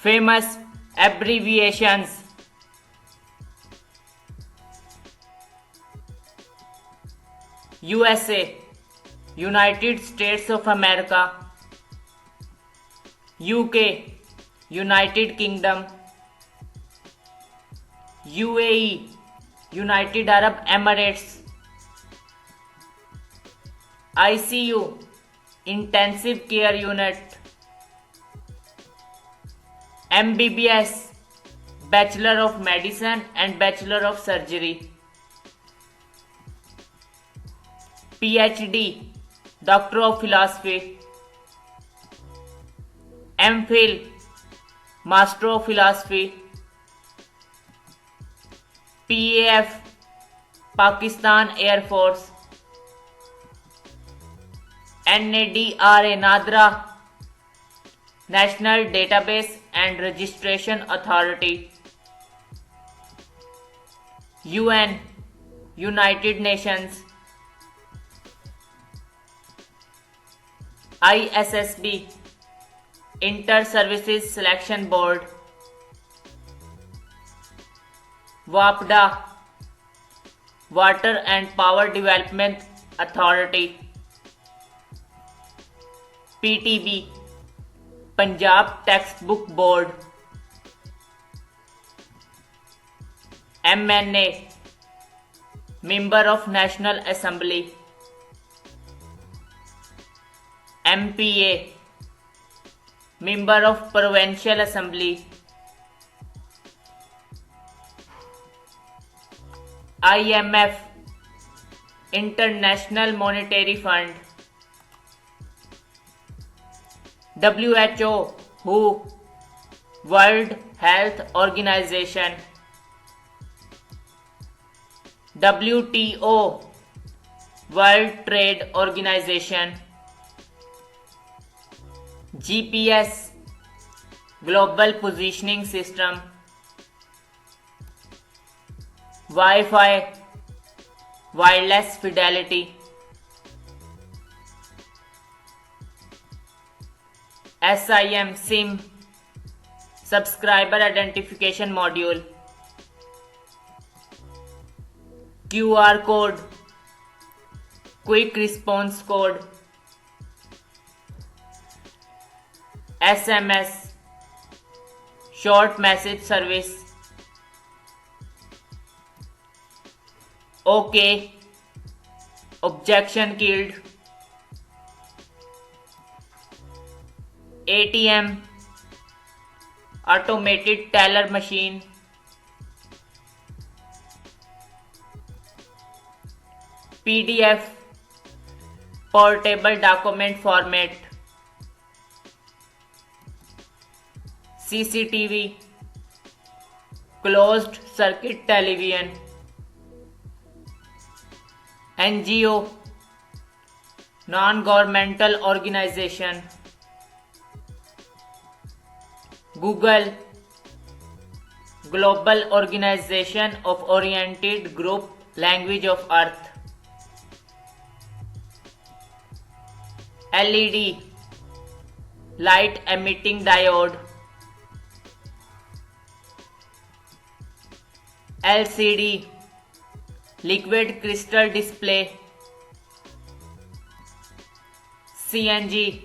Famous abbreviations: USA, United States of America; UK, United Kingdom; UAE, United Arab Emirates; ICU, Intensive Care Unit; MBBS, Bachelor of Medicine and Bachelor of Surgery; PhD, Doctor of Philosophy; MPhil, Master of Philosophy; PAF, Pakistan Air Force; NADRA, Nadra, National Database and Registration Authority; UN, United Nations; ISSB, Inter-Services Selection Board; WAPDA, Water and Power Development Authority; PTB, Punjab Textbook Board; MNA, Member of National Assembly; MPA, Member of Provincial Assembly; IMF, International Monetary Fund; WHO, World Health Organization; WTO, World Trade Organization; GPS, Global Positioning System; Wi-Fi, Wireless Fidelity; SIM, Subscriber Identification Module; QR Code, Quick Response Code; SMS, Short Message Service; OK, Objection Killed; ATM, Automated Teller Machine; PDF, Portable Document Format; CCTV, Closed Circuit Television; NGO, Non-Governmental Organization; Google, Global Organization of Oriented Group Language of Earth; LED, Light Emitting Diode; LCD, Liquid Crystal Display; CNG,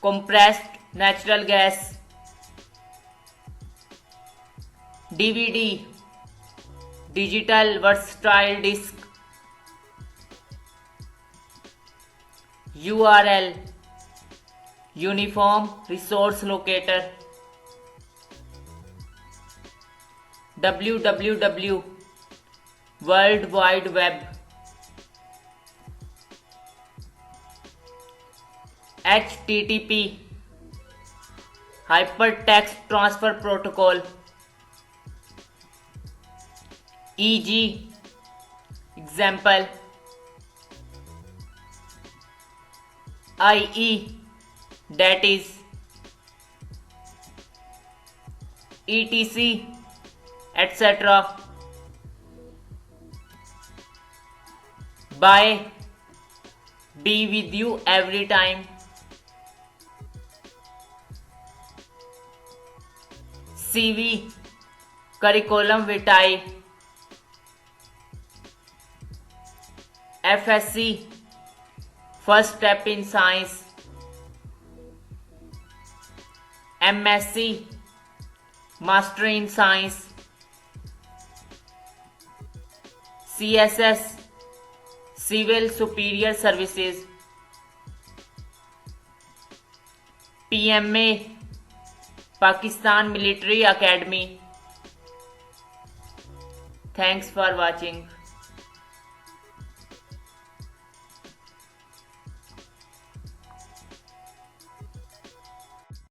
Compressed Natural Gas; DVD, Digital Versatile Disc; URL, Uniform Resource Locator; www, World Wide Web; HTTP, Hypertext Transfer Protocol; EG, example; IE, that is; ETC, etc. Bye, be with you every time. CV curriculum vitae, FSC first step in science, MSc master in science, CSS civil superior services, PMA Pakistan Military Academy. Thanks for watching.